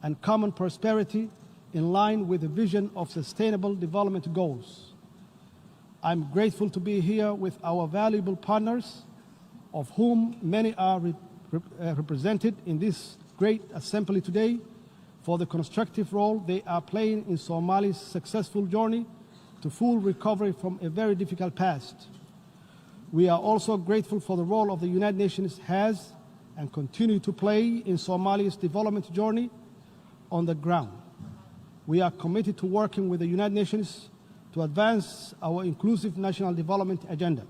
and common prosperity in line with the vision of Sustainable Development Goals. I'm grateful to be here with our valuable partners, of whom many are represented in this great assembly today, for the constructive role they are playing in Somalia's successful journey to full recovery from a very difficult past. We are also grateful for the role of the United Nations has and continue to play in Somalia's development journey on the ground. We are committed to working with the United Nations to advance our inclusive national development agenda.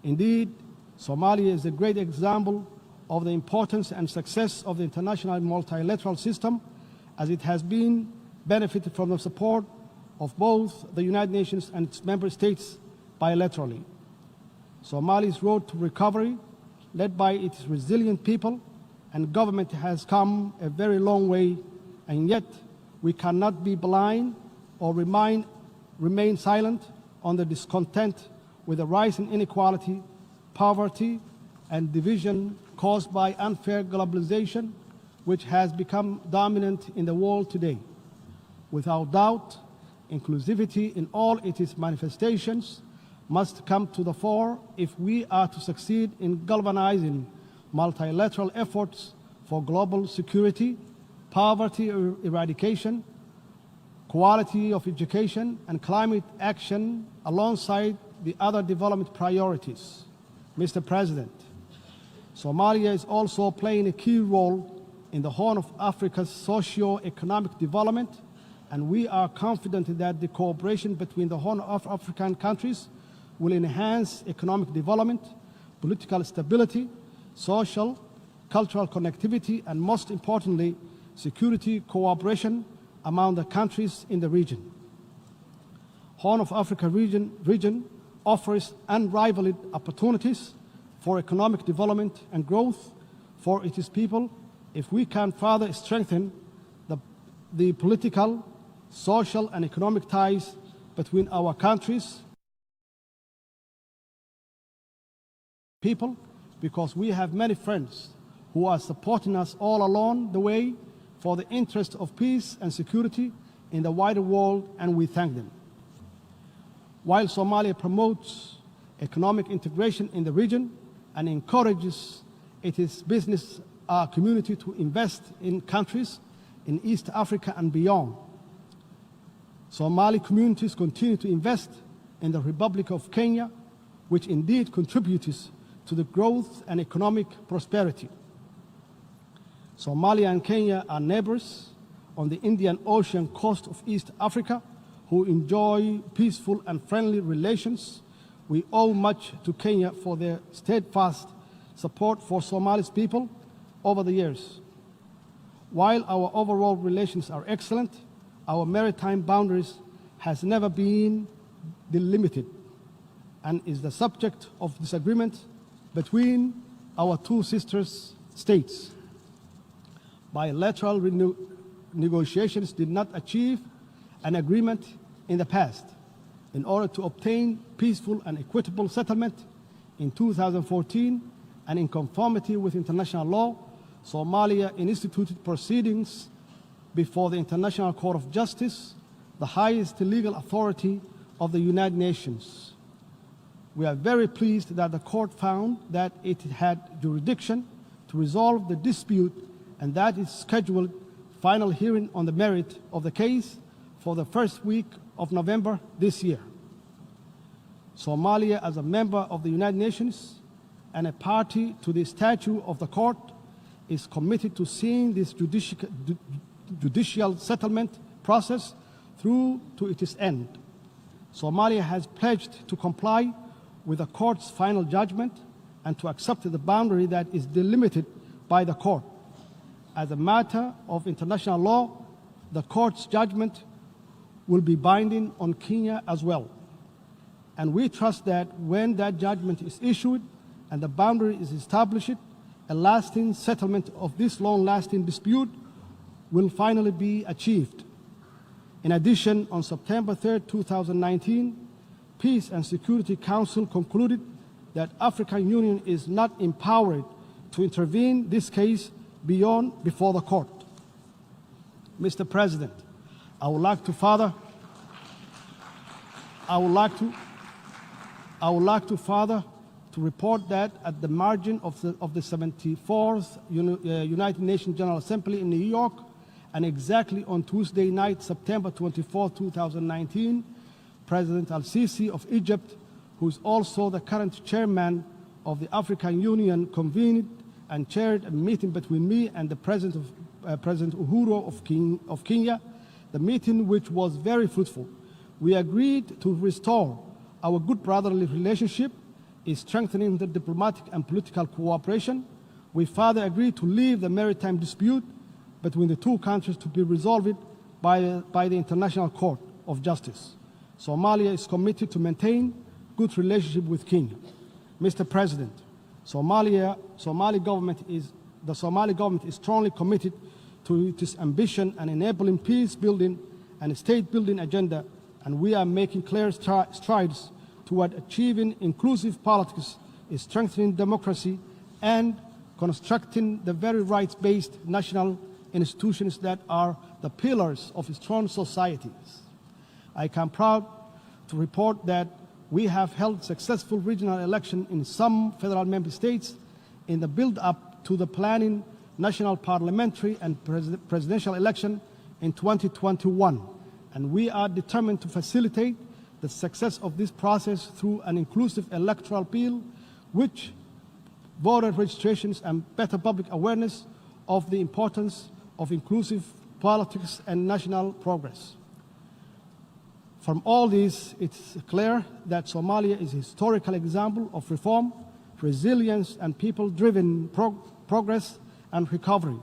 Indeed, Somalia is a great example of the importance and success of the international multilateral system, as it has been benefited from the support of both the United Nations and its member states bilaterally. Somalia's road to recovery, led by its resilient people and government, has come a very long way, and yet we cannot be blind or remain silent on the discontent with the rise in inequality, poverty, and division caused by unfair globalization, which has become dominant in the world today. Without doubt, inclusivity in all its manifestations must come to the fore if we are to succeed in galvanizing multilateral efforts for global security, poverty eradication, quality of education, and climate action alongside the other development priorities. Mr. President, Somalia is also playing a key role in the Horn of Africa's socio-economic development, and we are confident that the cooperation between the Horn of African countries will enhance economic development, political stability, social, cultural connectivity, and most importantly, security cooperation among the countries in the region. Horn of Africa region offers unrivaled opportunities for economic development and growth for its people if we can further strengthen the political, social, and economic ties between our countries, people, because we have many friends who are supporting us all along the way for the interest of peace and security in the wider world, and we thank them. While Somalia promotes economic integration in the region and encourages its business community to invest in countries in East Africa and beyond, Somali communities continue to invest in the Republic of Kenya, which indeed contributes to the growth and economic prosperity. Somalia and Kenya are neighbors on the Indian Ocean coast of East Africa who enjoy peaceful and friendly relations. We owe much to Kenya for their steadfast support for Somali's people over the years. While our overall relations are excellent, our maritime boundaries has never been delimited and is the subject of disagreement between our two sister states. Bilateral negotiations did not achieve an agreement in the past. In order to obtain peaceful and equitable settlement in 2014 and in conformity with international law, Somalia instituted proceedings before the International Court of Justice, the highest legal authority of the United Nations. We are very pleased that the court found that it had jurisdiction to resolve the dispute and that it scheduled final hearing on the merit of the case for the first week of November this year. Somalia, as a member of the United Nations and a party to the statute of the court, is committed to seeing this judicial settlement process through to its end. Somalia has pledged to comply with the court's final judgment and to accept the boundary that is delimited by the court. As a matter of international law, the court's judgment will be binding on Kenya as well. And we trust that when that judgment is issued and the boundary is established, a lasting settlement of this long-lasting dispute will finally be achieved. In addition, on September 3, 2019, Peace and Security Council concluded that African Union is not empowered to intervene in this case before the court. Mr. President, I would like to report that at the margin of the 74th United Nations General Assembly in New York, and exactly on Tuesday night, September 24, 2019, President al-Sisi of Egypt, who is also the current chairman of the African Union, convened and chaired a meeting between me and the President Uhuru of Kenya, the meeting which was very fruitful. We agreed to restore our good brotherly relationship, is strengthening the diplomatic and political cooperation. We further agreed to leave the maritime dispute between the two countries to be resolved by the International Court of Justice. Somalia is committed to maintain good relationship with Kenya. Mr. President, the Somali government is strongly committed to its ambition and enabling peace building and state building agenda, and we are making clear strides toward achieving inclusive politics, strengthening democracy, and constructing the very rights-based national institutions that are the pillars of strong societies. I am proud to report that we have held successful regional elections in some federal member states in the build-up to the planning national parliamentary and presidential election in 2021, and we are determined to facilitate the success of this process through an inclusive electoral bill, which voter registrations and better public awareness of the importance of inclusive politics and national progress. From all this, it's clear that Somalia is a historical example of reform, resilience, and people-driven progress and recovery.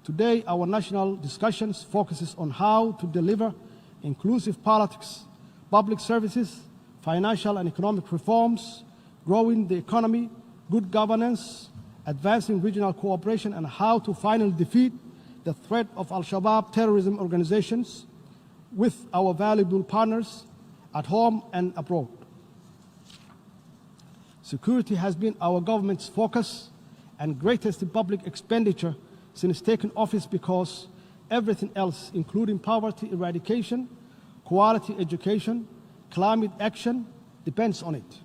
Today, our national discussions focuses on how to deliver inclusive politics, public services, financial and economic reforms, growing the economy, good governance, advancing regional cooperation, and how to finally defeat the threat of al-Shabaab terrorism organizations with our valuable partners at home and abroad. Security has been our government's focus and greatest public expenditure since taking office, because everything else, including poverty eradication, quality education, climate action, depends on it.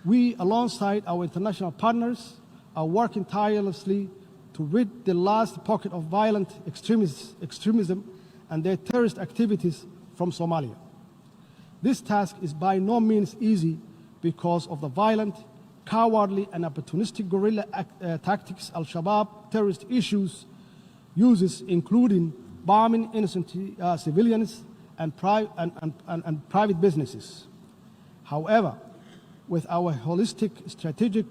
We, alongside our international partners, are working tirelessly to rid the last pocket of violent extremism and their terrorist activities from Somalia. This task is by no means easy because of the violent, cowardly, and opportunistic guerrilla tactics al-Shabaab terrorist uses, including bombing innocent civilians and private businesses. However, with our holistic strategy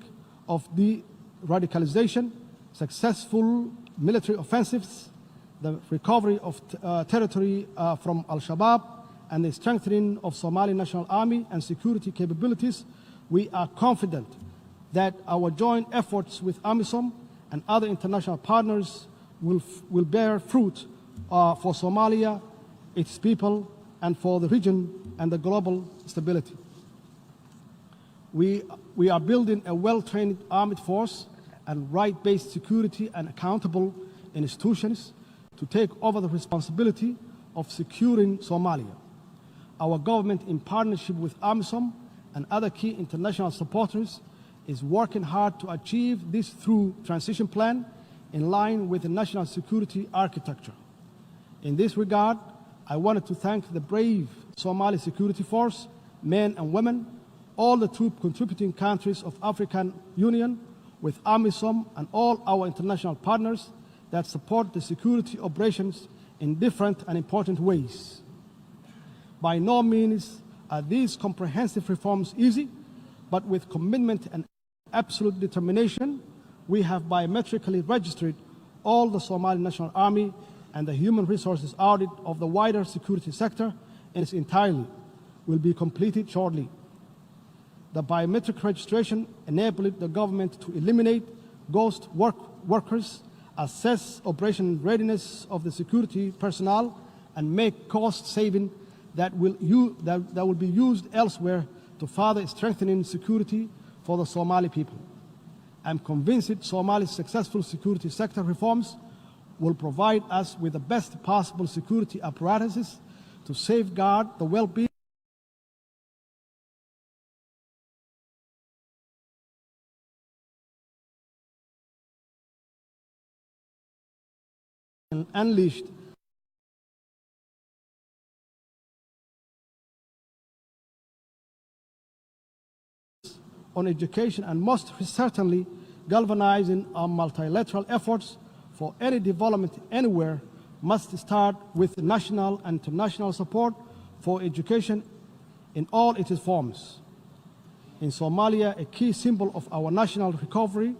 of de-radicalization, successful military offensives, the recovery of territory from al-Shabaab, and the strengthening of Somali National Army and security capabilities, we are confident that our joint efforts with AMISOM and other international partners will bear fruit for Somalia, its people, and for the region and the global stability. We are building a well-trained armed force and right-based security and accountable institutions to take over the responsibility of securing Somalia. Our government, in partnership with AMISOM and other key international supporters, is working hard to achieve this through transition plan in line with the national security architecture. In this regard, I wanted to thank the brave Somali security force, men and women, all the troop contributing countries of African Union, with AMISOM and all our international partners that support the security operations in different and important ways. By no means are these comprehensive reforms easy, but with commitment and absolute determination, we have biometrically registered all the Somali National Army and the human resources audit of the wider security sector in its entirety will be completed shortly. The biometric registration enabled the government to eliminate ghost workers, assess operation readiness of the security personnel, and make cost saving that will be used elsewhere to further strengthening security for the Somali people. I'm convinced Somalia's successful security sector reforms will provide us with the best possible security apparatuses to safeguard the well-being and unleashed on education, and most certainly galvanizing our multilateral efforts for any development anywhere must start with national and international support for education in all its forms. In Somalia, a key symbol of our national recovery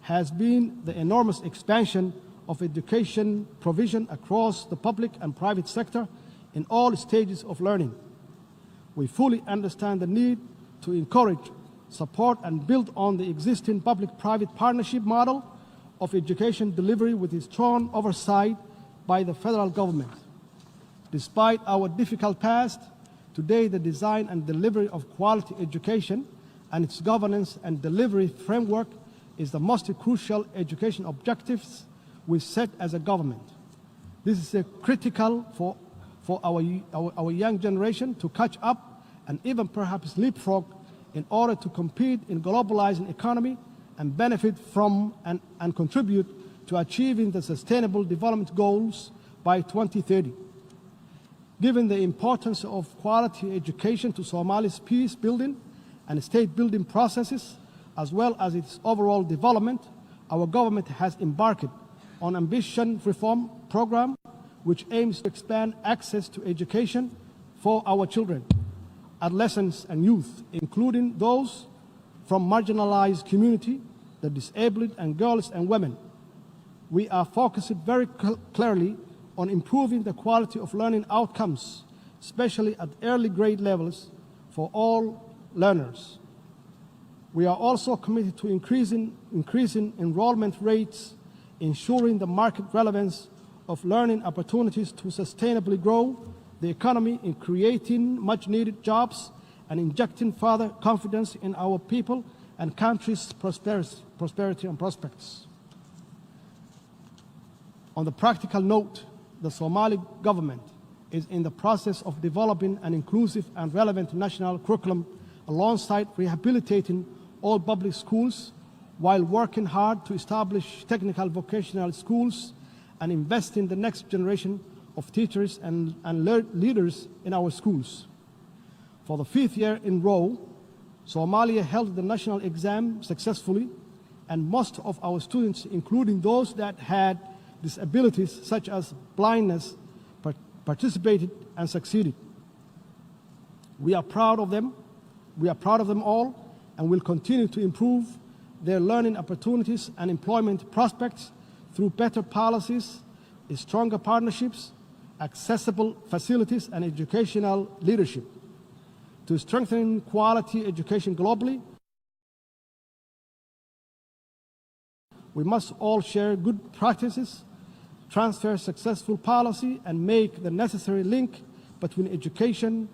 has been the enormous expansion of education provision across the public and private sector in all stages of learning. We fully understand the need to encourage, support, and build on the existing public-private partnership model of education delivery with its strong oversight by the federal government. Despite our difficult past, today the design and delivery of quality education and its governance and delivery framework is the most crucial education objectives we set as a government. This is critical for our young generation to catch up and even perhaps leapfrog in order to compete in globalizing economy and benefit from and contribute to achieving the Sustainable Development Goals by 2030. Given the importance of quality education to Somalia's peace building and state building processes, as well as its overall development, our government has embarked on an ambitious reform program which aims to expand access to education for our children, adolescents and youth, including those from marginalized communities, the disabled, and girls and women. We are focused very clearly on improving the quality of learning outcomes, especially at early grade levels for all learners. We are also committed to increasing enrollment rates, ensuring the market relevance of learning opportunities to sustainably grow the economy in creating much-needed jobs and injecting further confidence in our people and country's prosperity and prospects. On the practical note, the Somali government is in the process of developing an inclusive and relevant national curriculum alongside rehabilitating all public schools while working hard to establish technical vocational schools and invest in the next generation of teachers and leaders in our schools. For the 5th year in a row, Somalia held the national exam successfully, and most of our students, including those that had disabilities such as blindness, participated and succeeded. We are proud of them. We are proud of them all, and will continue to improve their learning opportunities and employment prospects through better policies, stronger partnerships, accessible facilities, and educational leadership. To strengthen quality education globally, we must all share good practices, transfer successful policy, and make the necessary link between education,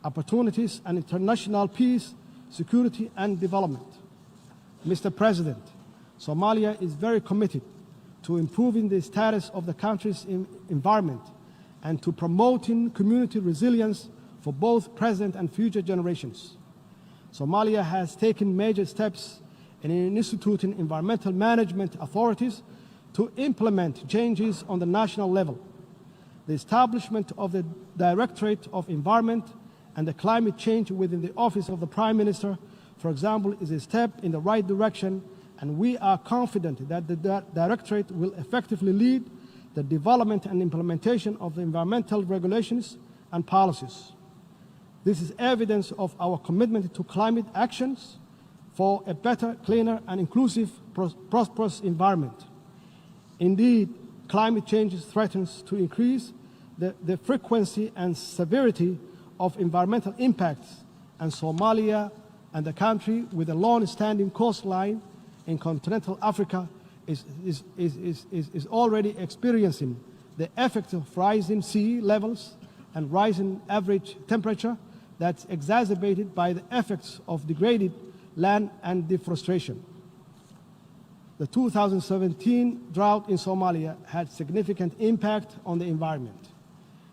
opportunities, and international peace, security, and development. Mr. President, Somalia is very committed to improving the status of the country's environment and to promoting community resilience for both present and future generations. Somalia has taken major steps in instituting environmental management authorities to implement changes on the national level. The establishment of the Directorate of Environment and the Climate Change within the Office of the Prime Minister, for example, is a step in the right direction, and we are confident that the Directorate will effectively lead the development and implementation of the environmental regulations and policies. This is evidence of our commitment to climate actions for a better, cleaner, and inclusive, prosperous environment. Indeed, climate change threatens to increase the frequency and severity of environmental impacts, and Somalia and the country with a long-standing coastline in continental Africa is already experiencing the effects of rising sea levels and rising average temperature that's exacerbated by the effects of degraded land and deforestation. The 2017 drought in Somalia had significant impact on the environment,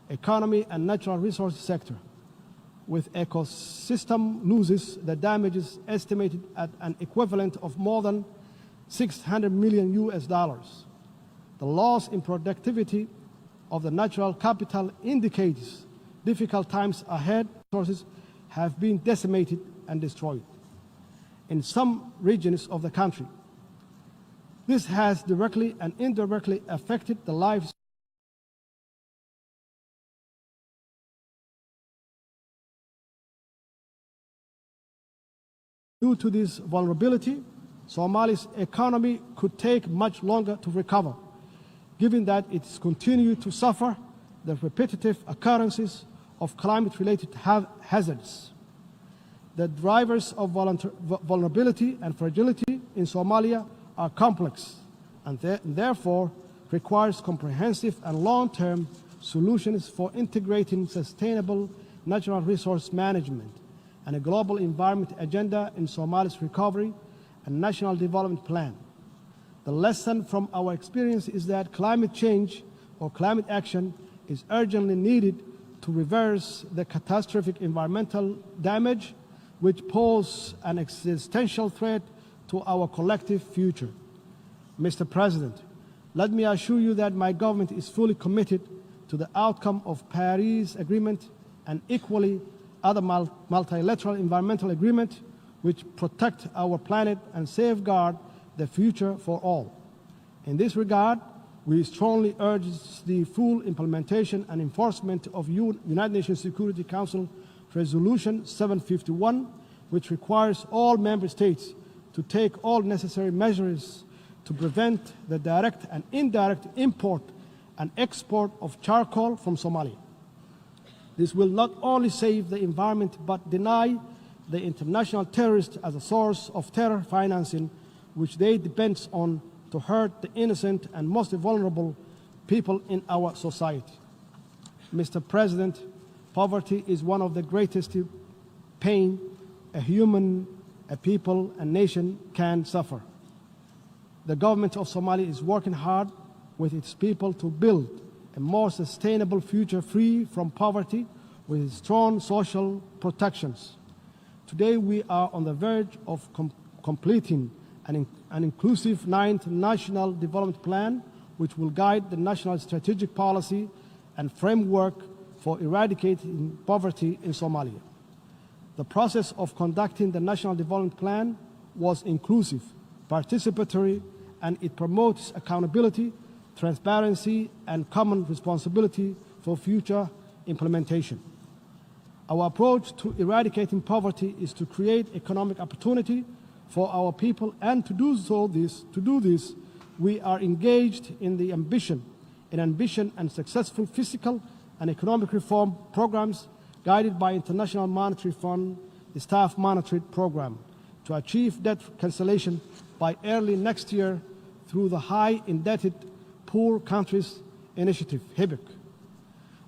economy, and natural resources sector, with ecosystem losses, the damages estimated at an equivalent of more than $600 million US. The loss in productivity of the natural capital indicates difficult times ahead. Resources have been decimated and destroyed. In some regions of the country, this has directly and indirectly affected the lives. Due to this vulnerability, Somalia's economy could take much longer to recover, given that it's continued to suffer the repetitive occurrences of climate-related hazards. The drivers of vulnerability and fragility in Somalia are complex and therefore requires comprehensive and long-term solutions for integrating sustainable natural resource management and a global environment agenda in Somalia's recovery and national development plan. The lesson from our experience is that climate change or climate action is urgently needed to reverse the catastrophic environmental damage which pose an existential threat to our collective future. Mr. President, let me assure you that my government is fully committed to the outcome of Paris Agreement and equally other multilateral environmental agreements which protect our planet and safeguard the future for all. In this regard, we strongly urge the full implementation and enforcement of United Nations Security Council Resolution 751, which requires all member states to take all necessary measures to prevent the direct and indirect import and export of charcoal from Somalia. This will not only save the environment but deny the international terrorists as a source of terror financing, which they depend on to hurt the innocent and most vulnerable people in our society. Mr. President, poverty is one of the greatest pain a people, and nation can suffer. The government of Somalia is working hard with its people to build a more sustainable future free from poverty with strong social protections. Today we are on the verge of completing an inclusive 9th National Development Plan, which will guide the national strategic policy and framework for eradicating poverty in Somalia. The process of conducting the National Development Plan was inclusive, participatory, and it promotes accountability, transparency, and common responsibility for future implementation. Our approach to eradicating poverty is to create economic opportunity for our people, and to do this, we are engaged in ambitious and successful fiscal and economic reform programs guided by International Monetary Fund, the Staff Monitoring Program, to achieve debt cancellation by early next year through the High Indebted Poor Countries Initiative, HIBIC.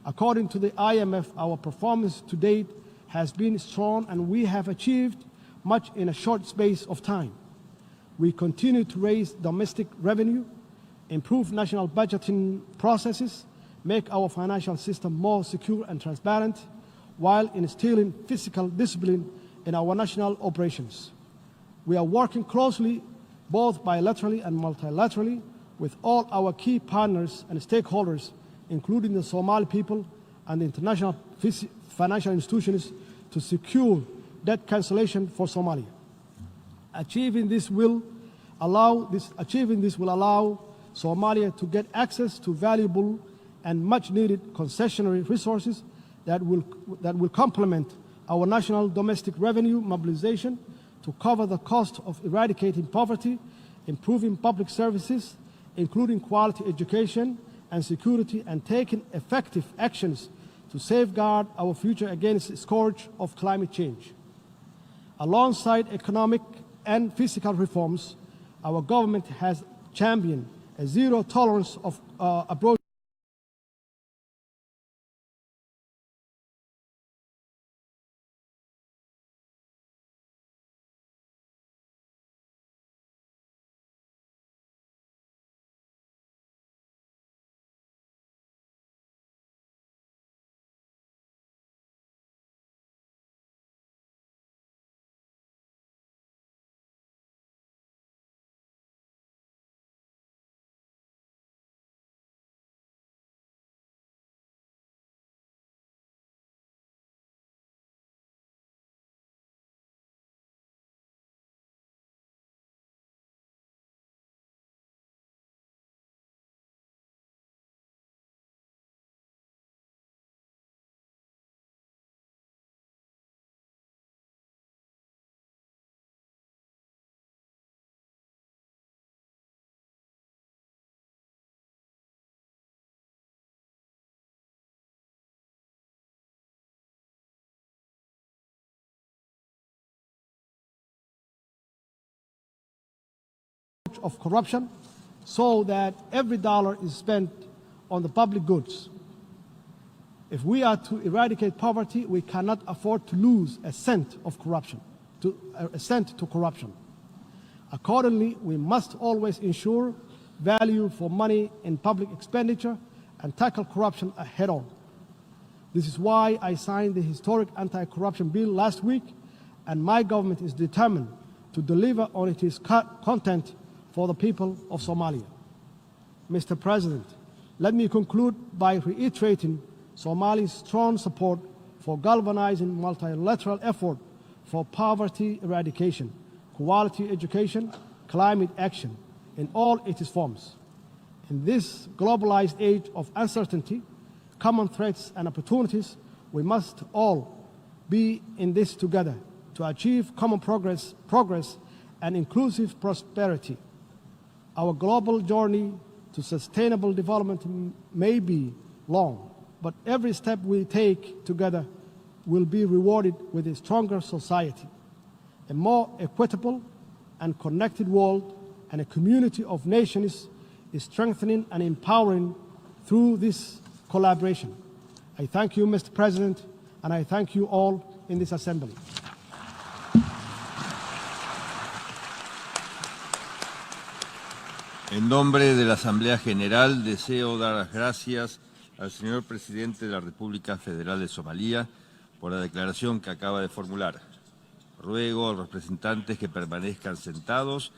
According to the IMF, our performance to date has been strong and we have achieved much in a short space of time. We continue to raise domestic revenue, improve national budgeting processes, make our financial system more secure and transparent, while instilling fiscal discipline in our national operations. We are working closely, both bilaterally and multilaterally, with all our key partners and stakeholders, including the Somali people and the international financial institutions, to secure debt cancellation for Somalia. Achieving this will allow Somalia to get access to valuable and much-needed concessionary resources that will complement our national domestic revenue mobilization to cover the cost of eradicating poverty, improving public services, including quality education and security, and taking effective actions to safeguard our future against the scourge of climate change. Alongside economic and fiscal reforms, our government has championed a zero-tolerance approach of corruption so that every dollar is spent on the public goods. If we are to eradicate poverty, we cannot afford to lose a cent to corruption. Accordingly, we must always ensure value for money in public expenditure and tackle corruption head on. This is why I signed the historic anti-corruption bill last week, and my government is determined to deliver on its content for the people of Somalia. Mr. President, let me conclude by reiterating Somalia's strong support for galvanizing multilateral effort for poverty eradication, quality education, climate action in all its forms. In this globalized age of uncertainty, common threats and opportunities, we must all be in this together to achieve common progress and inclusive prosperity. Our global journey to sustainable development may be long, but every step we take together will be rewarded with a stronger society, a more equitable and connected world, and a community of nations is strengthening and empowering through this collaboration. I thank you, Mr. President, and I thank you all in this assembly. En nombre de la Asamblea General, deseo dar las gracias al señor Presidente de la República Federal de Somalia por la declaración que acaba de formular. Ruego a los representantes que permanezcan sentados